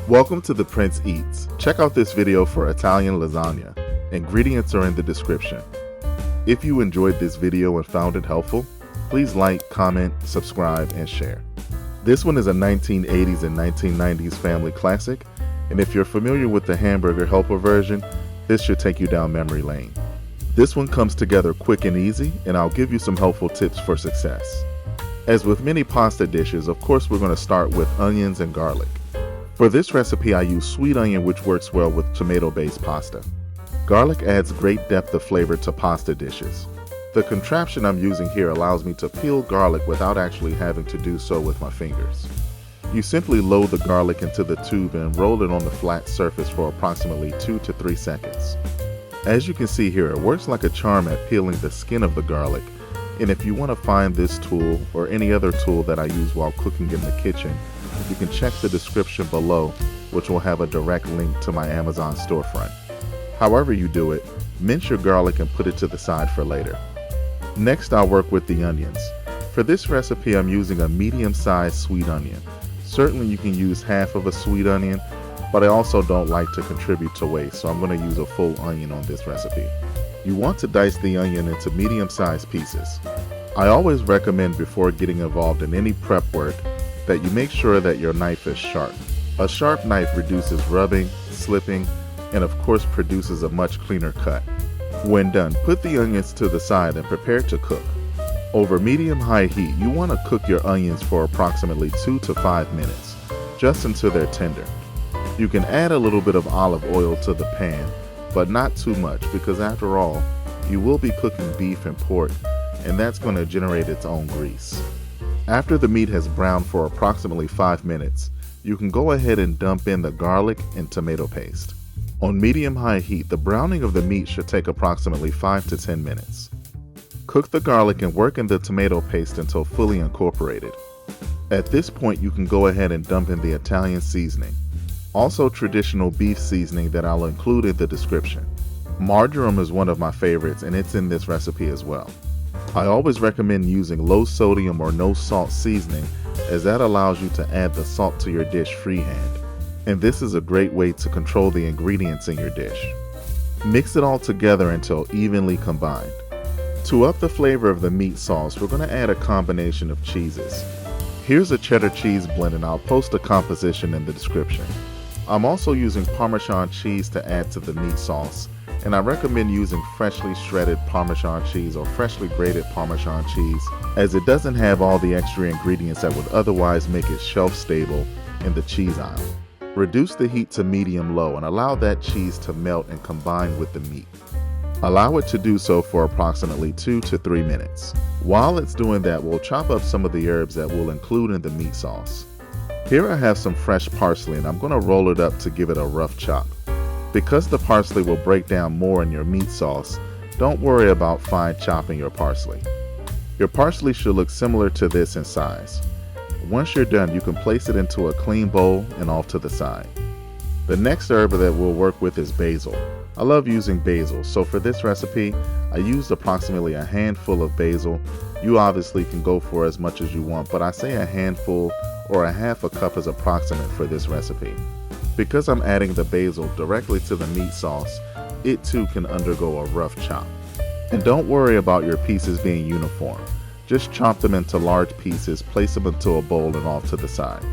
Welcome to the Prince Eats. Check out this video for Italian lasagna. Ingredients are in the description. If you enjoyed this video and found it helpful, please like, comment, subscribe, and share. This one is a 1980s and 1990s family classic, and if you're familiar with the Hamburger helper version, this should take you down memory lane. This one comes together quick and easy, and I'll give you some helpful tips for success. As with many pasta dishes, of course we're going to start with onions and garlic. For this recipe I use sweet onion, which works well with tomato-based pasta. Garlic adds great depth of flavor to pasta dishes. The contraption I'm using here allows me to peel garlic without actually having to do so with my fingers. You simply load the garlic into the tube and roll it on the flat surface for approximately 2 to 3 seconds. As you can see here, it works like a charm at peeling the skin of the garlic, and if you want to find this tool or any other tool that I use while cooking in the kitchen, you can check the description below, which will have a direct link to my Amazon storefront. However you do it, mince your garlic and put it to the side for later. Next, I'll work with the onions. For this recipe, I'm using a medium-sized sweet onion. Certainly you can use half of a sweet onion, but I also don't like to contribute to waste, so I'm going to use a full onion on this recipe. You want to dice the onion into medium-sized pieces. I always recommend before getting involved in any prep work that you make sure that your knife is sharp. A sharp knife reduces rubbing, slipping, and of course produces a much cleaner cut. When done, put the onions to the side and prepare to cook. Over medium-high heat, you want to cook your onions for approximately 2 to 5 minutes, just until they're tender. You can add a little bit of olive oil to the pan, but not too much, because after all, you will be cooking beef and pork, and that's going to generate its own grease. After the meat has browned for approximately 5 minutes, you can go ahead and dump in the garlic and tomato paste. On medium-high heat, the browning of the meat should take approximately 5 to 10 minutes. Cook the garlic and work in the tomato paste until fully incorporated. At this point, you can go ahead and dump in the Italian seasoning, also traditional beef seasoning that I'll include in the description. Marjoram is one of my favorites, and it's in this recipe as well. I always recommend using low sodium or no salt seasoning, as that allows you to add the salt to your dish freehand, and this is a great way to control the ingredients in your dish. Mix it all together until evenly combined. To up the flavor of the meat sauce, we're going to add a combination of cheeses. Here's a cheddar cheese blend, and I'll post a composition in the description. I'm also using Parmesan cheese to add to the meat sauce, and I recommend using freshly shredded Parmesan cheese or freshly grated Parmesan cheese, as it doesn't have all the extra ingredients that would otherwise make it shelf stable in the cheese aisle. Reduce the heat to medium-low and allow that cheese to melt and combine with the meat. Allow it to do so for approximately 2 to 3 minutes. While it's doing that, we'll chop up some of the herbs that we'll include in the meat sauce. Here I have some fresh parsley, and I'm going to roll it up to give it a rough chop. Because the parsley will break down more in your meat sauce, don't worry about fine chopping your parsley. Your parsley should look similar to this in size. Once you're done, you can place it into a clean bowl and off to the side. The next herb that we'll work with is basil. I love using basil, so for this recipe, I used approximately a handful of basil. You obviously can go for as much as you want, but I say a handful or a half a cup is approximate for this recipe. Because I'm adding the basil directly to the meat sauce, it too can undergo a rough chop. And don't worry about your pieces being uniform. Just chop them into large pieces, place them into a bowl and off to the side.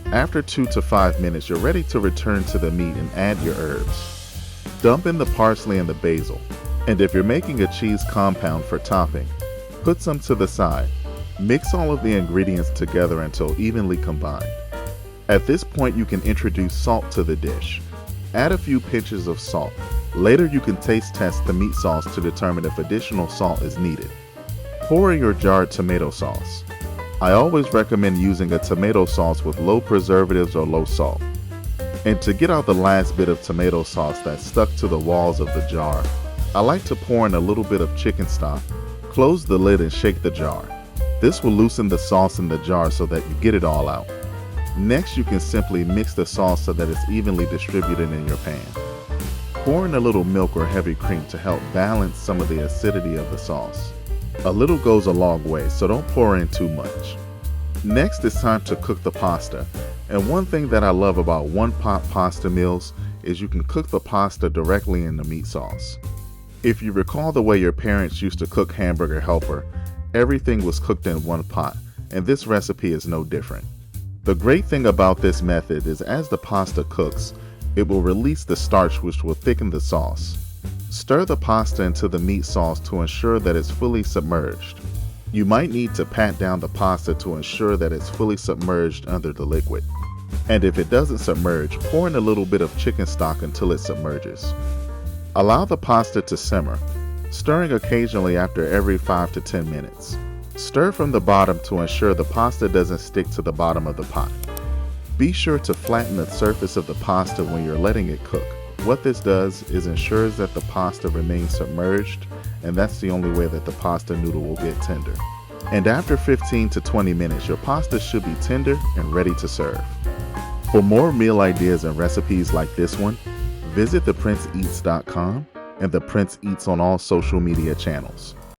After 2 to 5 minutes, you're ready to return to the meat and add your herbs. Dump in the parsley and the basil. And if you're making a cheese compound for topping, put some to the side. Mix all of the ingredients together until evenly combined. At this point, you can introduce salt to the dish. Add a few pinches of salt. Later, you can taste test the meat sauce to determine if additional salt is needed. Pour in your jarred tomato sauce. I always recommend using a tomato sauce with low preservatives or low salt. And to get out the last bit of tomato sauce that's stuck to the walls of the jar, I like to pour in a little bit of chicken stock. Close the lid and shake the jar. This will loosen the sauce in the jar so that you get it all out. Next, you can simply mix the sauce so that it's evenly distributed in your pan. Pour in a little milk or heavy cream to help balance some of the acidity of the sauce. A little goes a long way, so don't pour in too much. Next, it's time to cook the pasta. And one thing that I love about one-pot pasta meals is you can cook the pasta directly in the meat sauce. If you recall the way your parents used to cook Hamburger Helper, everything was cooked in one pot, and this recipe is no different. The great thing about this method is as the pasta cooks, it will release the starch which will thicken the sauce. Stir the pasta into the meat sauce to ensure that it's fully submerged. You might need to pat down the pasta to ensure that it's fully submerged under the liquid. And if it doesn't submerge, pour in a little bit of chicken stock until it submerges. Allow the pasta to simmer, stirring occasionally after every 5 to 10 minutes. Stir from the bottom to ensure the pasta doesn't stick to the bottom of the pot. Be sure to flatten the surface of the pasta when you're letting it cook. What this does is ensures that the pasta remains submerged, and that's the only way that the pasta noodle will get tender. And after 15 to 20 minutes, your pasta should be tender and ready to serve. For more meal ideas and recipes like this one, visit theprinceeats.com and The Prince Eats on all social media channels.